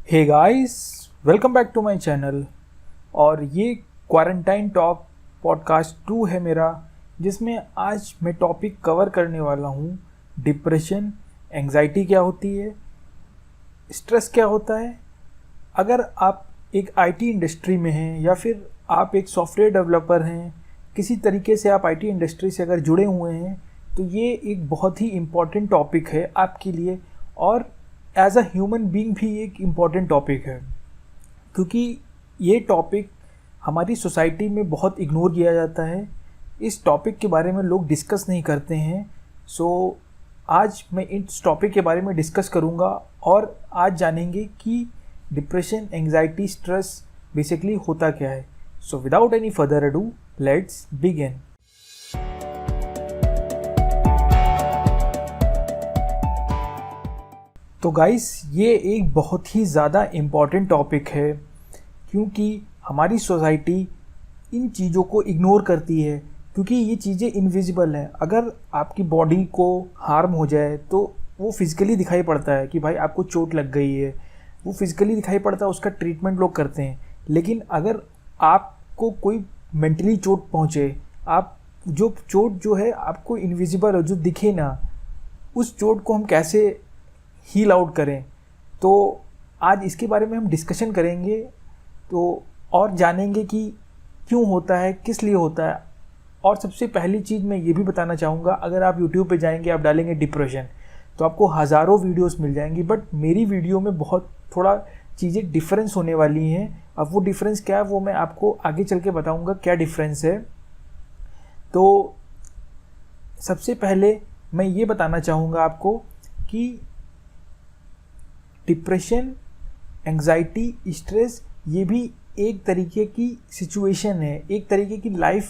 Hey guys, welcome back to my channel. और ये quarantine talk podcast 2 है मेरा, जिसमें आज मैं टॉपिक कवर करने वाला हूँ डिप्रेशन, एंजाइटी क्या होती है, स्ट्रेस क्या होता है। अगर आप एक आईटी इंडस्ट्री में हैं या फिर आप एक सॉफ्टवेयर डेवलपर हैं, किसी तरीके से आप आईटी इंडस्ट्री से अगर जुड़े हुए हैं, तो ये एक बहुत ही इम्पॉर्टेंट टॉपिक है आपके लिए। और एज अ ह्यूमन बीइंग भी एक इम्पॉर्टेंट टॉपिक है, क्योंकि ये टॉपिक हमारी सोसाइटी में बहुत इग्नोर किया जाता है। इस टॉपिक के बारे में लोग डिस्कस नहीं करते हैं। सो आज मैं इस टॉपिक के बारे में डिस्कस करूँगा और आज जानेंगे कि डिप्रेशन, एंजाइटी, स्ट्रेस बेसिकली होता क्या है। So without any further ado, let's begin. तो गाइस, ये एक बहुत ही ज़्यादा इम्पॉर्टेंट टॉपिक है, क्योंकि हमारी सोसाइटी इन चीज़ों को इग्नोर करती है, क्योंकि ये चीज़ें इनविजिबल हैं। अगर आपकी बॉडी को हार्म हो जाए तो वो फिज़िकली दिखाई पड़ता है कि भाई आपको चोट लग गई है, वो फिज़िकली दिखाई पड़ता है, उसका ट्रीटमेंट लोग करते हैं। लेकिन अगर आपको कोई मेंटली चोट पहुँचे, आप जो चोट जो है आपको इनविजिबल हो, जो दिखे ना, उस चोट को हम कैसे हील आउट करें, तो आज इसके बारे में हम डिस्कशन करेंगे। तो और जानेंगे कि क्यों होता है, किस लिए होता है। और सबसे पहली चीज़ मैं ये भी बताना चाहूँगा, अगर आप YouTube पे जाएंगे, आप डालेंगे डिप्रेशन, तो आपको हज़ारों वीडियोस मिल जाएंगी, बट मेरी वीडियो में बहुत थोड़ा चीज़ें डिफरेंस होने वाली हैं। अब वो डिफरेंस क्या है वो मैं आपको आगे चल के बताऊँगा क्या डिफरेंस है। तो सबसे पहले मैं ये बताना चाहूँगा आपको कि डिप्रेशन, एंजाइटी, स्ट्रेस ये भी एक तरीके की सिचुएशन है, एक तरीके की लाइफ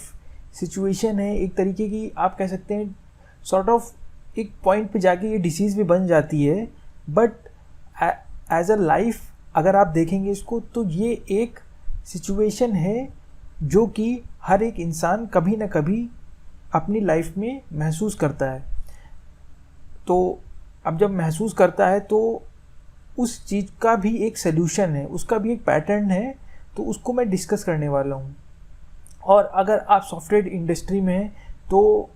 सिचुएशन है, एक तरीके की आप कह सकते हैं सॉर्ट ऑफ एक पॉइंट पे जाके ये डिसीज़ भी बन जाती है। बट एज अ लाइफ अगर आप देखेंगे इसको, तो ये एक सिचुएशन है जो कि हर एक इंसान कभी ना कभी अपनी लाइफ में महसूस करता है। तो अब जब महसूस करता है तो उस चीज़ का भी एक सल्यूशन है, उसका भी एक पैटर्न है, तो उसको मैं डिस्कस करने वाला हूँ। और अगर आप सॉफ्टवेयर इंडस्ट्री में हैं तो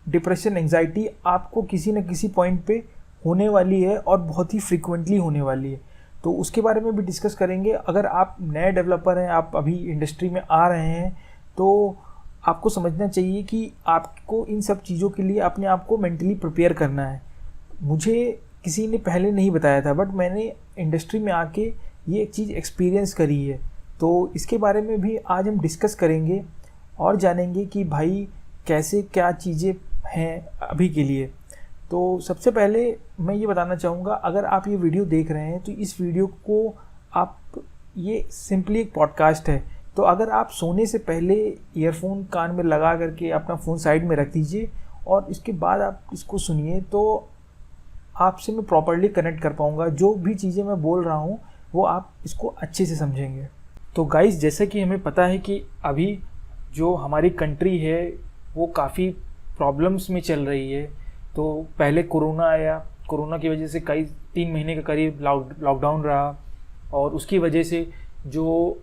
डिप्रेशन, एंजाइटी आपको किसी न किसी पॉइंट पे होने वाली है और बहुत ही फ्रीक्वेंटली होने वाली है, तो उसके बारे में भी डिस्कस करेंगे। अगर आप नए डेवलपर हैं, आप अभी इंडस्ट्री में आ रहे हैं, तो आपको समझना चाहिए कि आपको इन सब चीज़ों के लिए अपने आप को मेंटली प्रिपेयर करना है। मुझे किसी ने पहले नहीं बताया था, बट मैंने इंडस्ट्री में आके ये एक चीज़ एक्सपीरियंस करी है, तो इसके बारे में भी आज हम डिस्कस करेंगे और जानेंगे कि भाई कैसे क्या चीज़ें हैं अभी के लिए। तो सबसे पहले मैं ये बताना चाहूँगा, अगर आप ये वीडियो देख रहे हैं तो इस वीडियो को आप, ये सिंपली एक पॉडकास्ट है, तो अगर आप सोने से पहले ईयरफोन कान में लगा करके अपना फ़ोन साइड में रख दीजिए और इसके बाद आप इसको सुनिए, तो आपसे मैं प्रॉपर्ली कनेक्ट कर पाऊँगा। जो भी चीज़ें मैं बोल रहा हूँ वो आप इसको अच्छे से समझेंगे। तो गाइस, जैसे कि हमें पता है कि अभी जो हमारी कंट्री है वो काफ़ी प्रॉब्लम्स में चल रही है। तो पहले कोरोना आया, कोरोना की वजह से कई 3 महीने के करीब लॉकडाउन रहा, और उसकी वजह से जो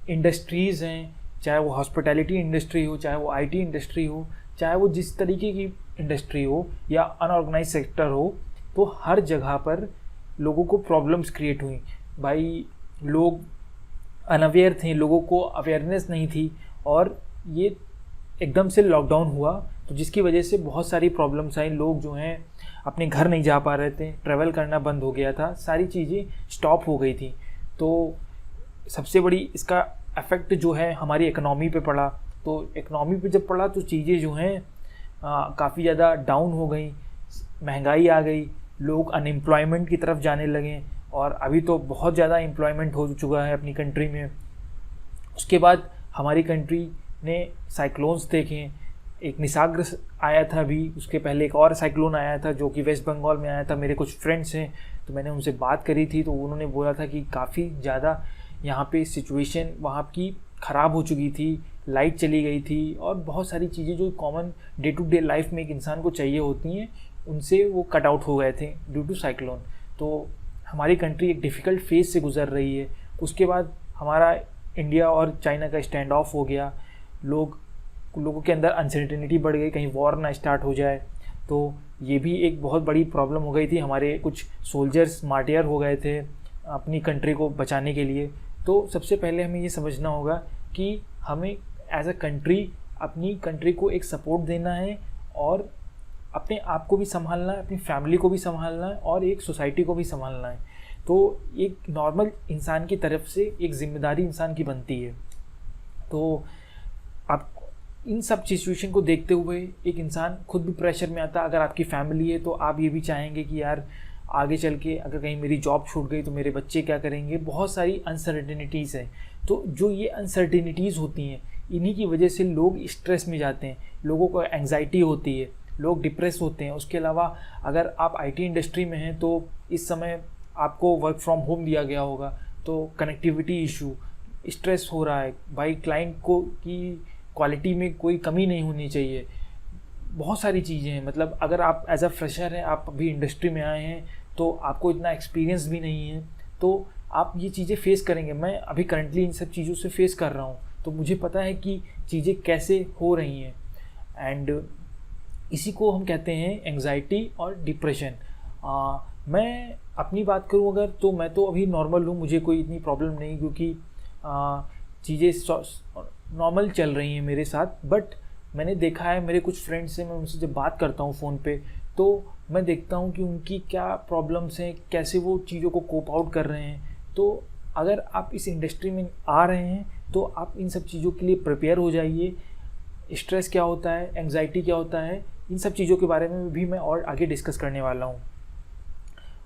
इंडस्ट्रीज़ हैं, चाहे वो हॉस्पिटैलिटी इंडस्ट्री हो, चाहे वो आईटी इंडस्ट्री हो, चाहे वो जिस तरीके की इंडस्ट्री हो या अनऑर्गेनाइज सेक्टर हो, तो हर जगह पर लोगों को प्रॉब्लम्स क्रिएट हुई। भाई लोग अनअवेयर थे, लोगों को अवेयरनेस नहीं थी, और ये एकदम से लॉकडाउन हुआ, तो जिसकी वजह से बहुत सारी प्रॉब्लम्स आई। लोग जो हैं अपने घर नहीं जा पा रहे थे, ट्रैवल करना बंद हो गया था, सारी चीज़ें स्टॉप हो गई थी। तो सबसे बड़ी इसका इफ़ेक्ट जो है हमारी इकनॉमी पे पड़ा। तो इकनॉमी पे जब पड़ा तो चीज़ें जो हैं काफ़ी ज़्यादा डाउन हो गई, महंगाई आ गई, लोग अनएम्प्लॉयमेंट की तरफ जाने लगे, और अभी तो बहुत ज़्यादा एम्प्लॉयमेंट हो चुका है अपनी कंट्री में। उसके बाद हमारी कंट्री ने साइक्लोन्स देखे, एक निसाग्र आया था अभी, उसके पहले एक और साइक्लोन आया था जो कि वेस्ट बंगाल में आया था। मेरे कुछ फ्रेंड्स हैं, तो मैंने उनसे बात करी थी, तो उन्होंने बोला था कि काफ़ी ज़्यादा यहाँ पे सिचुएशन वहाँ की ख़राब हो चुकी थी, लाइट चली गई थी, और बहुत सारी चीज़ें जो common day to day life में एक इंसान को चाहिए होती हैं, उनसे वो कट आउट हो गए थे ड्यू टू साइक्लोन। तो हमारी कंट्री एक डिफ़िकल्ट फेज़ से गुज़र रही है। उसके बाद हमारा इंडिया और चाइना का स्टैंड ऑफ हो गया, लोगों के अंदर अनसर्टेनिटी बढ़ गई, कहीं वॉर ना स्टार्ट हो जाए। तो ये भी एक बहुत बड़ी प्रॉब्लम हो गई थी। हमारे कुछ सोल्जर्स मार्टियर हो गए थे अपनी कंट्री को बचाने के लिए। तो सबसे पहले हमें ये समझना होगा कि हमें एज अ कंट्री अपनी कंट्री को एक सपोर्ट देना है, और अपने आप को भी संभालना है, अपनी फैमिली को भी संभालना है, और एक सोसाइटी को भी संभालना है। तो एक नॉर्मल इंसान की तरफ से एक जिम्मेदारी इंसान की बनती है। तो आप इन सब सिचुएशन को देखते हुए एक इंसान खुद भी प्रेशर में आता है। अगर आपकी फैमिली है तो आप ये भी चाहेंगे कि यार आगे चल के अगर कहीं मेरी जॉब छूट गई तो मेरे बच्चे क्या करेंगे। बहुत सारी अनसर्टेनिटीज़ है। तो जो ये अनसर्टेनिटीज़ होती हैं, इन्हीं की वजह से लोग स्ट्रेस में जाते हैं, लोगों को एंग्जाइटी होती है, लोग डिप्रेस होते हैं। उसके अलावा अगर आप आईटी इंडस्ट्री में हैं तो इस समय आपको वर्क फ्रॉम होम दिया गया होगा, तो कनेक्टिविटी इशू, स्ट्रेस हो रहा है भाई, क्लाइंट को की क्वालिटी में कोई कमी नहीं होनी चाहिए। बहुत सारी चीज़ें हैं। मतलब अगर आप एज अ फ्रेशर हैं, आप अभी इंडस्ट्री में आए हैं, तो आपको इतना एक्सपीरियंस भी नहीं है, तो आप ये चीज़ें फेस करेंगे। मैं अभी करंटली इन सब चीज़ों से फेस कर रहा हूँ, तो मुझे पता है कि चीज़ें कैसे हो रही हैं। एंड इसी को हम कहते हैं एंग्जाइटी और डिप्रेशन। मैं अपनी बात करूं अगर, तो मैं तो अभी नॉर्मल हूं, मुझे कोई इतनी प्रॉब्लम नहीं, क्योंकि चीज़ें नॉर्मल चल रही हैं मेरे साथ। बट मैंने देखा है मेरे कुछ फ्रेंड्स से, मैं उनसे जब बात करता हूं फ़ोन पे, तो मैं देखता हूं कि उनकी क्या प्रॉब्लम्स हैं, कैसे वो चीज़ों को कोप आउट कर रहे हैं। तो अगर आप इस इंडस्ट्री में आ रहे हैं तो आप इन सब चीज़ों के लिए प्रिपेयर हो जाइए। स्ट्रेस क्या होता है, एंग्जाइटी क्या होता है, इन सब चीज़ों के बारे में भी मैं और आगे डिस्कस करने वाला हूँ।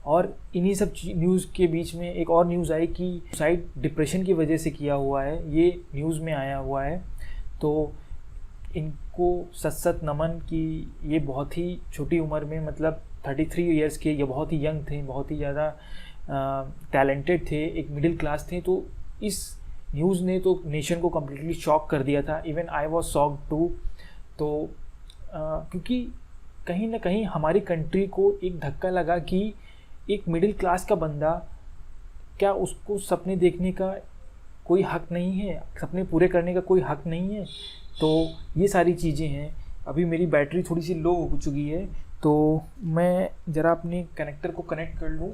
और इन्हीं सब न्यूज़ के बीच में एक और न्यूज़ आई कि सुसाइड डिप्रेशन की वजह से किया हुआ है, ये न्यूज़ में आया हुआ है। तो इनको सत नमन कि ये बहुत ही छोटी उम्र में, मतलब 33 इयर्स के, ये बहुत ही यंग थे, बहुत ही ज़्यादा टैलेंटेड थे, एक मिडिल क्लास थे। तो इस न्यूज़ ने तो नेशन को कम्प्लीटली शॉक कर दिया था। Even I was shocked too. तो क्योंकि कहीं ना कहीं हमारी कंट्री को एक धक्का लगा कि एक मिडिल क्लास का बंदा, क्या उसको सपने देखने का कोई हक नहीं है, सपने पूरे करने का कोई हक नहीं है। तो ये सारी चीज़ें हैं। अभी मेरी बैटरी थोड़ी सी लो हो चुकी है, तो मैं ज़रा अपने कनेक्टर को कनेक्ट कर लूँ,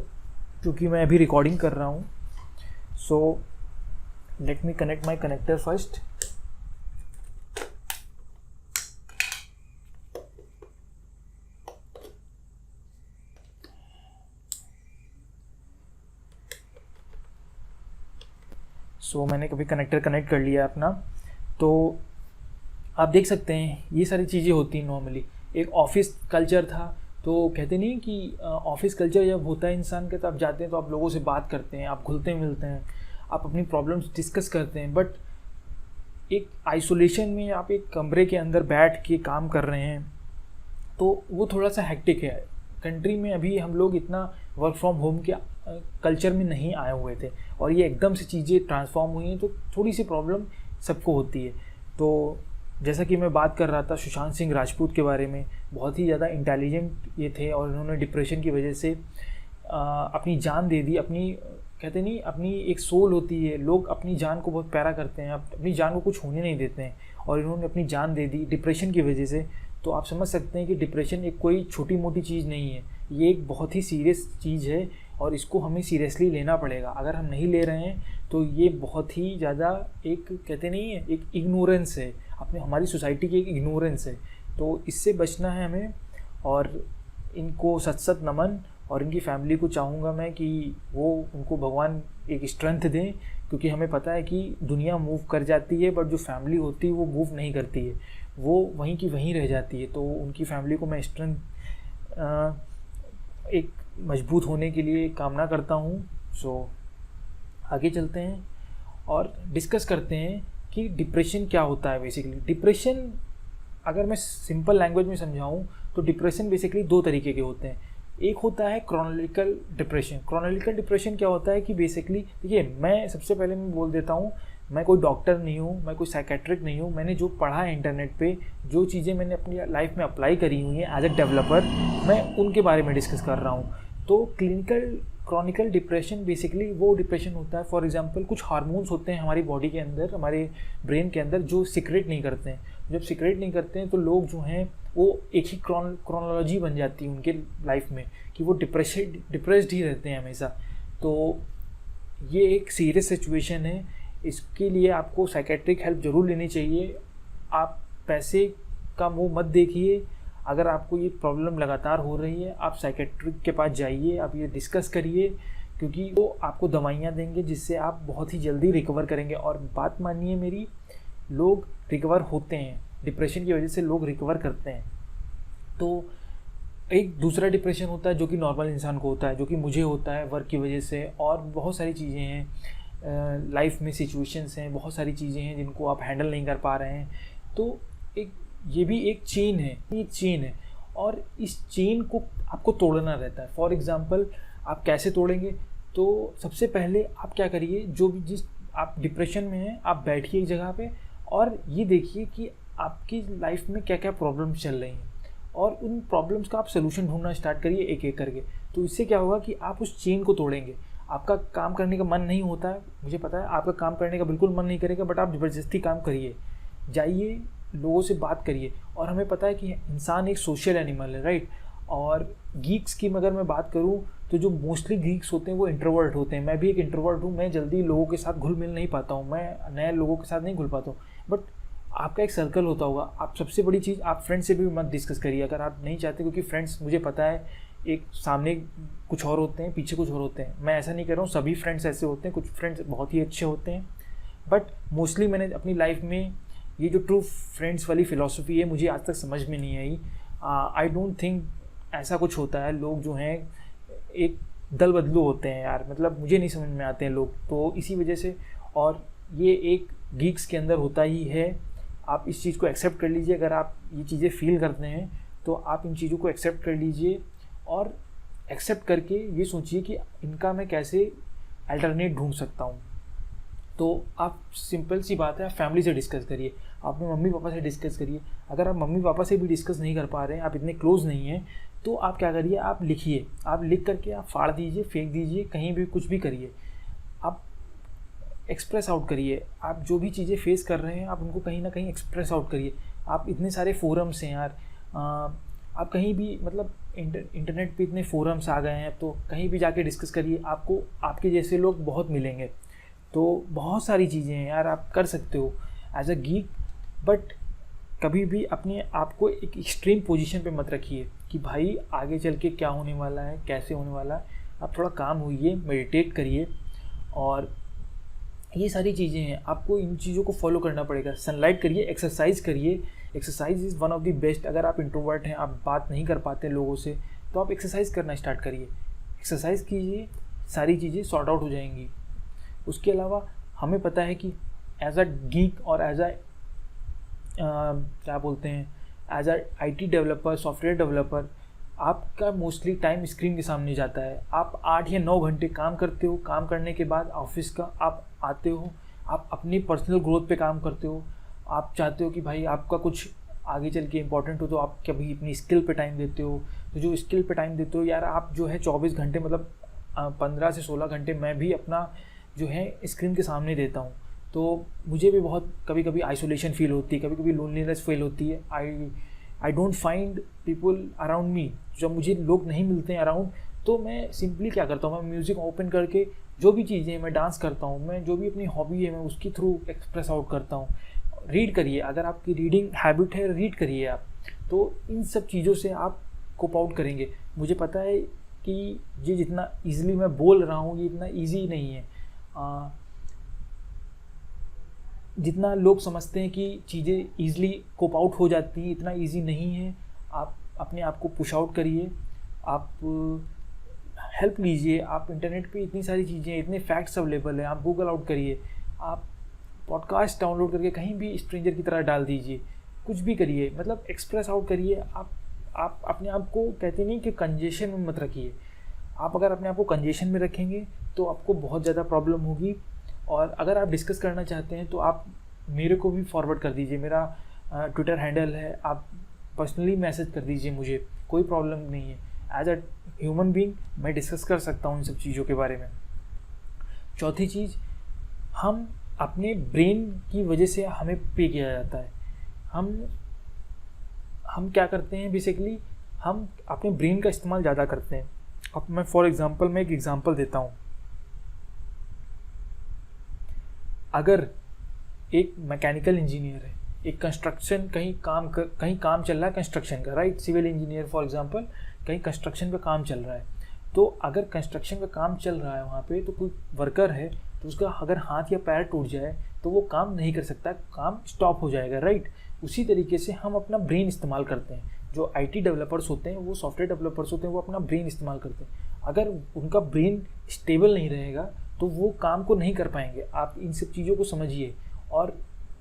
क्योंकि मैं अभी रिकॉर्डिंग कर रहा हूँ। So let me connect my connector first. सो मैंने कभी कनेक्टर कनेक्ट कर लिया अपना। तो आप देख सकते हैं ये सारी चीज़ें होती हैं नॉर्मली। एक ऑफिस कल्चर था, तो कहते नहीं कि ऑफिस कल्चर जब होता है इंसान का, तो आप जाते हैं तो आप लोगों से बात करते हैं, आप घुलते मिलते हैं, आप अपनी प्रॉब्लम्स डिस्कस करते हैं। बट एक आइसोलेशन में आप एक कमरे के अंदर बैठ के काम कर रहे हैं, तो वो थोड़ा सा हेक्टिक है। कंट्री में अभी हम लोग इतना वर्क फ्रॉम होम के कल्चर में नहीं आए हुए थे, और ये एकदम से चीज़ें ट्रांसफॉर्म हुई हैं, तो थोड़ी सी प्रॉब्लम सबको होती है। तो जैसा कि मैं बात कर रहा था सुशांत सिंह राजपूत के बारे में, बहुत ही ज़्यादा इंटेलिजेंट ये थे, और उन्होंने डिप्रेशन की वजह से अपनी जान दे दी। अपनी, कहते नहीं, अपनी एक सोल होती है, लोग अपनी जान को बहुत प्यारा करते हैं, अपनी जान को कुछ होने नहीं देते हैं, और इन्होंने अपनी जान दे दी डिप्रेशन की वजह से। तो आप समझ सकते हैं कि डिप्रेशन एक कोई छोटी मोटी चीज़ नहीं है, ये एक बहुत ही सीरियस चीज़ है, और इसको हमें सीरियसली लेना पड़ेगा। अगर हम नहीं ले रहे हैं तो ये बहुत ही ज़्यादा एक, कहते नहीं है, एक इग्नोरेंस है, अपने हमारी सोसाइटी की एक इग्नोरेंस है। तो इससे बचना है हमें, और इनको सत नमन। और इनकी फैमिली को चाहूँगा मैं कि वो, उनको भगवान एक स्ट्रेंथ दें, क्योंकि हमें पता है कि दुनिया मूव कर जाती है, बट जो फैमिली होती है वो मूव नहीं करती है, वो वहीं की वहीं रह जाती है। तो उनकी फैमिली को मैं स्ट्रेंथ, एक मजबूत होने के लिए कामना करता हूँ। सो आगे चलते हैं और डिस्कस करते हैं कि डिप्रेशन क्या होता है। बेसिकली डिप्रेशन, अगर मैं सिंपल लैंग्वेज में समझाऊँ तो डिप्रेशन बेसिकली दो तरीके के होते हैं। एक होता है क्रोनोलॉजिकल डिप्रेशन। क्रोनोलॉजिकल डिप्रेशन क्या होता है कि बेसिकली, देखिए, मैं सबसे पहले मैं बोल देता हूँ, मैं कोई डॉक्टर नहीं हूँ, मैं कोई साइकेट्रिक नहीं हूँ। मैंने जो पढ़ा है इंटरनेट पे, जो चीज़ें मैंने अपनी लाइफ में अप्लाई करी हुई हैं एज ए डेवलपर, मैं उनके बारे में डिस्कस कर रहा हूँ। तो क्लिनिकल क्रॉनिकल डिप्रेशन बेसिकली वो डिप्रेशन होता है, फॉर एग्जांपल कुछ हार्मोन्स होते हैं हमारी बॉडी के अंदर, हमारे ब्रेन के अंदर, जो सिक्रेट नहीं करते हैं। जब सिक्रेट नहीं करते हैं तो लोग जो हैं वो एक ही क्रोनोलॉजी बन जाती है उनके लाइफ में कि वो डिप्रेस्ड ही रहते हैं हमेशा। तो ये एक सीरियस सिचुएशन है, इसके लिए आपको साइकेट्रिक हेल्प ज़रूर लेनी चाहिए। आप पैसे का मुँह मत देखिए, अगर आपको ये प्रॉब्लम लगातार हो रही है आप साइकेट्रिक के पास जाइए, आप ये डिस्कस करिए, क्योंकि वो आपको दवाइयाँ देंगे जिससे आप बहुत ही जल्दी रिकवर करेंगे। और बात मानिए मेरी, लोग रिकवर होते हैं, डिप्रेशन की वजह से लोग रिकवर करते हैं। तो एक दूसरा डिप्रेशन होता है जो कि नॉर्मल इंसान को होता है, जो कि मुझे होता है वर्क की वजह से, और बहुत सारी चीज़ें हैं लाइफ में, सिचुएशंस हैं, बहुत सारी चीज़ें हैं जिनको आप हैंडल नहीं कर पा रहे हैं। तो ये भी एक चेन है, और इस चेन को आपको तोड़ना रहता है। फॉर एग्जांपल आप कैसे तोड़ेंगे? तो सबसे पहले आप क्या करिए, जो भी जिस आप डिप्रेशन में हैं आप बैठिए एक जगह पे और ये देखिए कि आपकी लाइफ में क्या क्या प्रॉब्लम्स चल रही हैं, और उन प्रॉब्लम्स का आप सोल्यूशन ढूंढना स्टार्ट करिए एक एक करके। तो इससे क्या होगा कि आप उस चेन को तोड़ेंगे। आपका काम करने का मन नहीं होता है, मुझे पता है आपका काम करने का बिल्कुल मन नहीं करेगा, बट आप ज़बरदस्ती काम करिए, जाइए लोगों से बात करिए। और हमें पता है कि इंसान एक सोशल एनिमल है, राइट। और गीक्स की अगर मैं बात करूँ तो जो मोस्टली गीक्स होते हैं वो इंट्रोवर्ट होते हैं। मैं भी एक इंट्रोवर्ट हूँ, मैं जल्दी लोगों के साथ घुल मिल नहीं पाता हूँ, मैं नए लोगों के साथ नहीं घुल पाता हूँ। बट आपका एक सर्कल होता होगा। आप सबसे बड़ी चीज़, आप फ्रेंड्स से भी मत डिस्कस करिए अगर आप नहीं चाहते, क्योंकि फ्रेंड्स मुझे पता है एक सामने कुछ और होते हैं, पीछे कुछ और होते हैं। मैं ऐसा नहीं कर रहा हूँ सभी फ्रेंड्स ऐसे होते हैं, कुछ फ्रेंड्स बहुत ही अच्छे होते हैं, बट मोस्टली मैंने अपनी लाइफ में ये जो ट्रू फ्रेंड्स वाली फ़िलॉसफी है मुझे आज तक समझ में नहीं आई। आई डोंट थिंक ऐसा कुछ होता है। लोग जो हैं एक दल बदलू होते हैं यार, मतलब मुझे नहीं समझ में आते हैं लोग, तो इसी वजह से। और ये एक गीक्स के अंदर होता ही है। आप इस चीज़ को एक्सेप्ट कर लीजिए। अगर आप ये चीज़ें फील करते हैं तो आप इन चीज़ों को एक्सेप्ट कर लीजिए, और एक्सेप्ट करके ये सोचिए कि इनका मैं कैसे अल्टरनेट ढूंढ सकता हूँ। तो आप, सिंपल सी बात है, आप फैमिली से डिस्कस करिए, अपने मम्मी पापा से डिस्कस करिए। अगर आप मम्मी पापा से भी डिस्कस नहीं कर पा रहे हैं, आप इतने क्लोज नहीं हैं, तो आप क्या करिए, आप लिखिए। आप लिख करके आप फाड़ दीजिए, फेंक दीजिए, कहीं भी कुछ भी करिए। आप एक्सप्रेस आउट करिए। आप जो भी चीज़ें फेस कर रहे हैं आप उनको कहीं ना कहीं एक्सप्रेस आउट करिए। आप इतने सारे फोरम्स हैं यार, आप कहीं भी, मतलब इंटरनेट पे इतने फोरम्स आ गए हैं, तो कहीं भी जाके डिस्कस करिए। आपको आपके जैसे लोग बहुत मिलेंगे। तो बहुत सारी चीज़ें हैं यार, आप कर सकते हो एज अ गीक, बट कभी भी अपने आप को एक एक्सट्रीम पोजीशन पे मत रखिए कि भाई आगे चल के क्या होने वाला है, कैसे होने वाला है। आप थोड़ा काम होइए, मेडिटेट करिए, और ये सारी चीज़ें हैं, आपको इन चीज़ों को फॉलो करना पड़ेगा। सनलाइट करिए, एक्सरसाइज करिए। Exercise is one of the best. अगर आप इंट्रोवर्ट हैं, आप बात नहीं कर पाते लोगों से, तो आप एक्सरसाइज करना स्टार्ट करिए। एक्सरसाइज कीजिए, सारी चीज़ें सॉर्ट आउट हो जाएंगी। उसके अलावा हमें पता है कि एज अ गीक और एज अ क्या बोलते हैं, as a IT developer, software developer, आपका मोस्टली टाइम स्क्रीन के सामने जाता है। आप 8 या 9 घंटे काम करते हो। काम करने के बाद ऑफिस का आप आते हो, आप अपनी पर्सनल ग्रोथ पे काम करते हो। आप चाहते हो कि भाई आपका कुछ आगे चल के इम्पोर्टेंट हो, तो आप कभी अपनी स्किल पे टाइम देते हो। तो जो स्किल पे टाइम देते हो यार, आप जो है 24 घंटे, मतलब 15 से 16 घंटे मैं भी अपना जो है स्क्रीन के सामने देता हूँ। तो मुझे भी बहुत कभी कभी आइसोलेशन फील होती है, कभी कभी लोनलीनेस फील होती है। I don't find people around me. जब मुझे लोग नहीं मिलते हैं अराउंड, तो मैं सिंपली क्या करता हूँ, मैं म्यूज़िक ओपन करके जो भी चीज़ें, मैं डांस करता हूँ, मैं जो भी अपनी हॉबी है मैं उसके थ्रू एक्सप्रेस आउट करता हूँ। रीड करिए, अगर आपकी रीडिंग हैबिट है, रीड करिए आप। तो इन सब चीज़ों से आप कोप आउट करेंगे। मुझे पता है कि ये जितना ईजिली मैं बोल रहा हूँ, ये इतना ईजी नहीं है। जितना लोग समझते हैं कि चीज़ें ईज़िली कोप आउट हो जाती हैं, इतना ईजी नहीं है। आप अपने आप को पुश आउट करिए, आप हेल्प लीजिए। आप इंटरनेट पे इतनी सारी चीज़ें, इतने फैक्ट्स अवेलेबल हैं, आप गूगल आउट करिए, आप पॉडकास्ट डाउनलोड करके कहीं भी स्ट्रेंजर की तरह डाल दीजिए, कुछ भी करिए, मतलब एक्सप्रेस आउट करिए। आप अपने आप को, कहते नहीं कि कंजेशन में मत रखिए। आप अगर अपने आप को कंजेशन में रखेंगे तो आपको बहुत ज़्यादा प्रॉब्लम होगी। और अगर आप डिस्कस करना चाहते हैं तो आप मेरे को भी फॉरवर्ड कर दीजिए। मेरा ट्विटर हैंडल है, आप पर्सनली मैसेज कर दीजिए मुझे, कोई प्रॉब्लम नहीं है। एज अ ह्यूमन बीइंग मैं डिस्कस कर सकता हूँ इन सब चीज़ों के बारे में। चौथी चीज़, हम अपने ब्रेन की वजह से हमें पे किया जाता है। हम क्या करते हैं बेसिकली, हम अपने ब्रेन का इस्तेमाल ज़्यादा करते हैं। अब मैं फॉर एग्जांपल मैं एक एग्जांपल देता हूँ। अगर एक मैकेनिकल इंजीनियर है, एक कंस्ट्रक्शन कहीं काम चल रहा है कंस्ट्रक्शन का, right, civil engineer for example कहीं कंस्ट्रक्शन पे काम चल रहा है, तो अगर कंस्ट्रक्शन का काम चल रहा है वहाँ पे, तो कोई वर्कर है तो उसका अगर हाथ या पैर टूट जाए तो वो काम नहीं कर सकता, काम स्टॉप हो जाएगा, राइट। उसी तरीके से हम अपना ब्रेन इस्तेमाल करते हैं। जो IT डेवलपर्स होते हैं, वो सॉफ्टवेयर डेवलपर्स होते हैं, वो अपना ब्रेन इस्तेमाल करते हैं। अगर उनका ब्रेन स्टेबल नहीं रहेगा तो वो काम को नहीं कर पाएंगे। आप इन सब चीज़ों को समझिए। और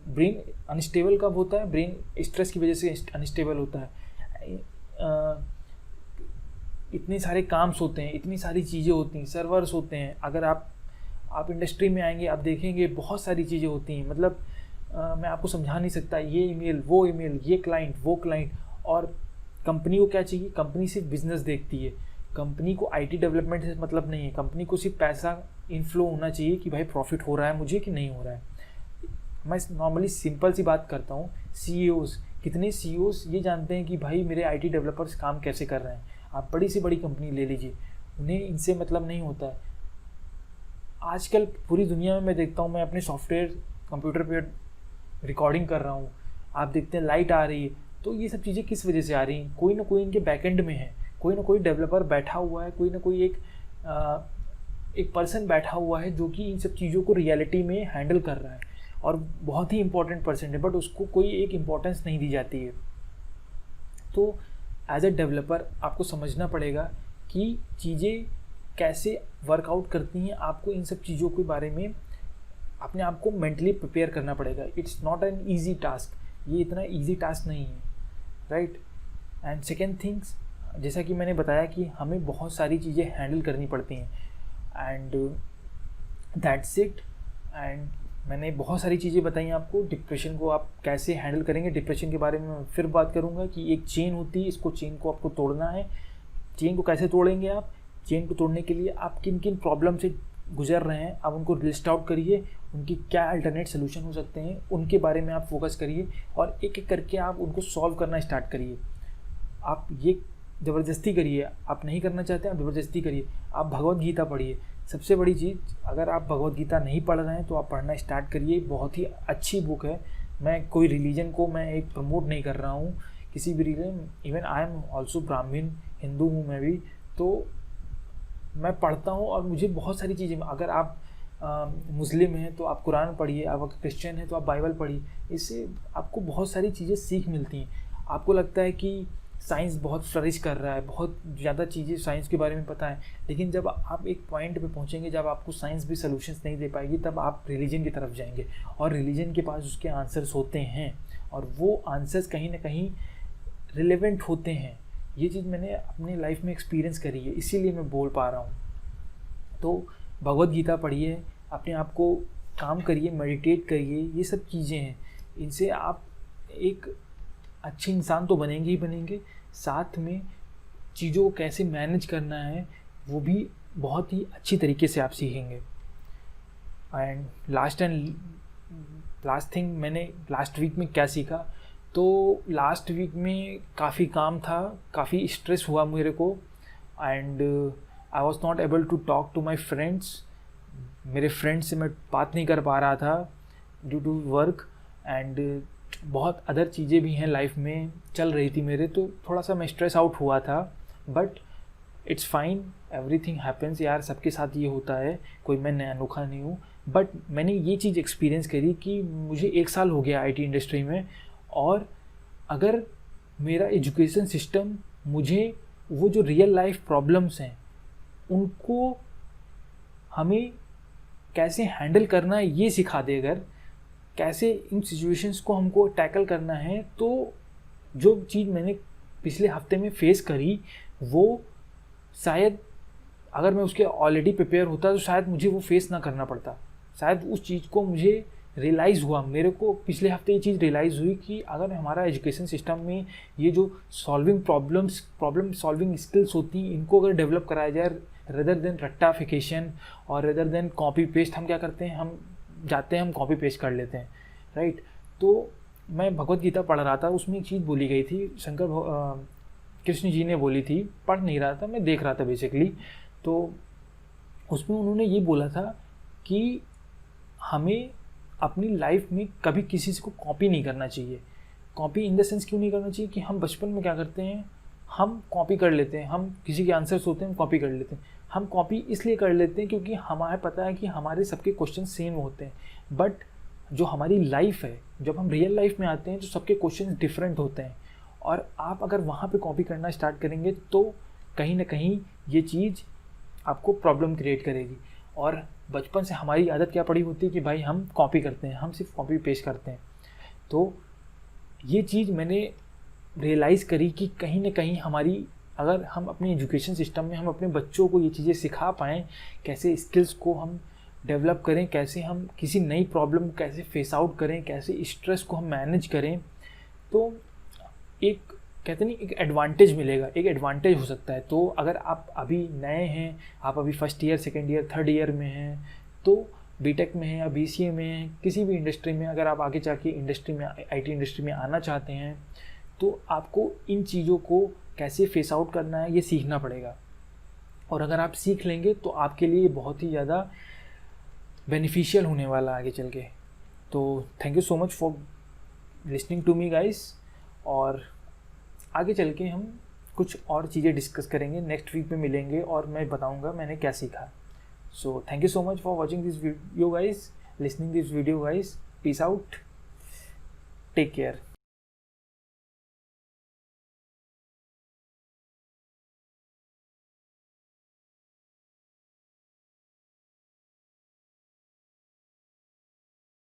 ब्रेन अनस्टेबल कब होता है? ब्रेन स्ट्रेस की वजह से अनस्टेबल होता है। इतने सारे काम्स होते हैं, इतनी सारी चीज़ें होती हैं, सर्वर्स होते हैं। अगर आप इंडस्ट्री में आएंगे, आप देखेंगे बहुत सारी चीज़ें होती हैं। मतलब मैं आपको समझा नहीं सकता, ये ईमेल, वो ईमेल, ये क्लाइंट, वो क्लाइंट। और कंपनी को क्या चाहिए? कंपनी सिर्फ बिजनेस देखती है। कंपनी को IT डेवलपमेंट से मतलब नहीं है। कंपनी को सिर्फ पैसा इनफ्लो होना चाहिए कि भाई प्रॉफिट हो रहा है मुझे कि नहीं हो रहा है। मैं नॉर्मली सिंपल सी बात करता हूँ। CEOs, कितने CEOs ये जानते हैं कि भाई मेरे IT डेवलपर्स काम कैसे कर रहे हैं? आप बड़ी से बड़ी कंपनी ले लीजिए, उन्हें इनसे मतलब नहीं होता है। आजकल पूरी दुनिया में मैं देखता हूँ, मैं अपने सॉफ्टवेयर कंप्यूटर पे रिकॉर्डिंग कर रहा हूँ, आप देखते हैं लाइट आ रही है, तो ये सब चीज़ें किस वजह से आ रही हैं? कोई ना कोई इनके बैकएंड में है, कोई ना कोई डेवलपर बैठा हुआ है, कोई ना कोई एक पर्सन बैठा हुआ है जो कि इन सब चीज़ों को रियलिटी में हैंडल कर रहा है। और बहुत ही इंपॉर्टेंट पर्सन है, बट उसको कोई एक इम्पोर्टेंस नहीं दी जाती है। तो एज अ डेवलपर आपको समझना पड़ेगा कि चीज़ें कैसे वर्कआउट करती हैं। आपको इन सब चीज़ों के बारे में अपने आप को मेंटली प्रिपेयर करना पड़ेगा। It's not an easy task, ये इतना ईजी टास्क नहीं है, राइट। एंड सेकेंड थिंग्स, जैसा कि मैंने बताया कि हमें बहुत सारी चीज़ें हैंडल करनी पड़ती हैं, एंड दैट्स इट। एंड मैंने बहुत सारी चीज़ें बताई आपको। डिप्रेशन को आप कैसे हैंडल करेंगे, डिप्रेशन के बारे में मैं फिर बात करूँगा कि एक चेन होती है, इसको चेन को आपको तोड़ना है। चेन को कैसे तोड़ेंगे आप? चेन को तोड़ने के लिए आप किन किन प्रॉब्लम से गुजर रहे हैं, आप उनको लिस्ट आउट करिए, उनकी क्या अल्टरनेट सोल्यूशन हो सकते हैं, उनके बारे में आप फोकस करिए और एक एक करके आप उनको सॉल्व करना स्टार्ट करिए। आप ये ज़बरदस्ती करिए, आप नहीं करना चाहते आप ज़बरदस्ती करिए। आप भगवत गीता पढ़िए। सबसे बड़ी चीज़, अगर आप भगवत गीता नहीं पढ़ रहे हैं तो आप पढ़ना स्टार्ट करिए। बहुत ही अच्छी बुक है। मैं कोई रिलीजन को मैं एक प्रमोट नहीं कर रहा हूँ, किसी भी religion. Even I am also ब्राह्मण, हिंदू हूँ मैं भी, तो मैं पढ़ता हूँ और मुझे बहुत सारी चीज़ें, अगर आप मुस्लिम हैं तो आप कुरान पढ़िए, आप अगर क्रिश्चियन हैं तो आप बाइबल पढ़िए। इससे आपको बहुत सारी चीज़ें सीख मिलती हैं। आपको लगता है कि साइंस बहुत फ्लरिश कर रहा है, बहुत ज़्यादा चीज़ें साइंस के बारे में पता है, लेकिन जब आप एक पॉइंट पे पहुँचेंगे जब आपको साइंस भी सॉल्यूशंस नहीं दे पाएगी, तब आप रिलीजन की तरफ जाएंगे और रिलीजन के पास उसके आंसर्स होते हैं और वो आंसर्स कहीं ना कहीं रिलेवेंट होते हैं। ये चीज़ मैंने अपनी लाइफ में एक्सपीरियंस करी है, इसीलिए मैं बोल पा रहा हूँ। तो भगवत गीता पढ़िए, अपने आप को काम करिए, मेडिटेट करिए, ये सब चीज़ें हैं। इनसे आप एक अच्छे इंसान तो बनेंगे ही बनेंगे, साथ में चीज़ों को कैसे मैनेज करना है वो भी बहुत ही अच्छी तरीके से आप सीखेंगे। एंड लास्ट थिंग, मैंने लास्ट वीक में क्या सीखा, तो लास्ट वीक में काफ़ी काम था, काफ़ी स्ट्रेस हुआ मेरे को, and I was not able to talk to my friends. मेरे फ्रेंड्स से मैं बात नहीं कर पा रहा था ड्यू टू वर्क, एंड बहुत अदर चीज़ें भी हैं लाइफ में चल रही थी मेरे, तो थोड़ा सा मैं स्ट्रेस आउट हुआ था। But it's fine, everything happens यार, सबके साथ ये होता है, कोई मैं नया अनोखा नहीं हूँ। बट मैंने ये चीज़ एक्सपीरियंस करी कि मुझे 1 साल हो गया IT इंडस्ट्री में, और अगर मेरा एजुकेशन सिस्टम मुझे वो जो रियल लाइफ प्रॉब्लम्स हैं उनको हमें कैसे हैंडल करना है ये सिखा दे, अगर कैसे इन सिचुएशंस को हमको टैकल करना है, तो जो चीज़ मैंने पिछले हफ्ते में फेस करी वो शायद अगर मैं उसके ऑलरेडी प्रिपेयर होता तो शायद मुझे वो फेस ना करना पड़ता, शायद उस चीज़ को मुझे रियलाइज़ हुआ, मेरे को पिछले हफ्ते ये चीज़ रियलाइज़ हुई कि अगर हमारा एजुकेशन सिस्टम में ये जो प्रॉब्लम सॉल्विंग स्किल्स होती हैं, इनको अगर डेवलप कराया जाए रेदर देन रट्टाफिकेशन और रेदर देन कॉपी पेस्ट, हम क्या करते हैं, हम जाते हैं, हम कॉपी पेस्ट कर लेते हैं, राइट। तो मैं भगवत गीता पढ़ रहा था, उसमें एक चीज़ बोली गई थी, कृष्ण जी ने बोली थी, पढ़ नहीं रहा था, मैं देख रहा था बेसिकली। तो उसमें उन्होंने ये बोला था कि हमें अपनी लाइफ में कभी किसी से को कॉपी नहीं करना चाहिए। कॉपी इन द सेंस क्यों नहीं करना चाहिए कि हम बचपन में क्या करते हैं, हम कॉपी कर लेते हैं, हम किसी के आंसर्स होते हैं हम कॉपी कर लेते हैं। हम कॉपी इसलिए कर लेते हैं क्योंकि हमें पता है कि हमारे सबके क्वेश्चन सेम होते हैं, बट जो हमारी लाइफ है, जब हम रियल लाइफ में आते हैं तो सबके क्वेश्चन डिफरेंट होते हैं, और आप अगर वहाँ पे कॉपी करना स्टार्ट करेंगे तो कहीं ना कहीं ये चीज़ आपको प्रॉब्लम क्रिएट करेगी। और बचपन से हमारी आदत क्या पड़ी होती है कि भाई हम कॉपी करते हैं, हम सिर्फ कॉपी पेस्ट करते हैं। तो ये चीज़ मैंने रियलाइज़ करी कि कहीं ना कहीं हमारी, अगर हम अपने एजुकेशन सिस्टम में हम अपने बच्चों को ये चीज़ें सिखा पाएँ, कैसे स्किल्स को हम डेवलप करें, कैसे हम किसी नई प्रॉब्लम को कैसे फेस आउट करें, कैसे स्ट्रेस को हम मैनेज करें, तो एक कहते नहीं एक एडवांटेज मिलेगा, एक एडवांटेज हो सकता है। तो अगर आप अभी नए हैं, आप अभी first year, second year, third year में हैं, तो बीटेक में हैं या बीसीए में हैं, किसी भी इंडस्ट्री में अगर आप आगे जाके इंडस्ट्री में, आईटी इंडस्ट्री में आना चाहते हैं, तो आपको इन चीज़ों को कैसे फेस आउट करना है ये सीखना पड़ेगा। और अगर आप सीख लेंगे तो आपके लिए बहुत ही ज़्यादा बेनिफिशियल होने वाला आगे चल के। तो thank you so much for listening to me guys, और आगे चल के हम कुछ और चीज़ें डिस्कस करेंगे, नेक्स्ट वीक में मिलेंगे और मैं बताऊंगा मैंने क्या सीखा। So thank you so much for watching this video guys, listening this video guys, peace out, take care.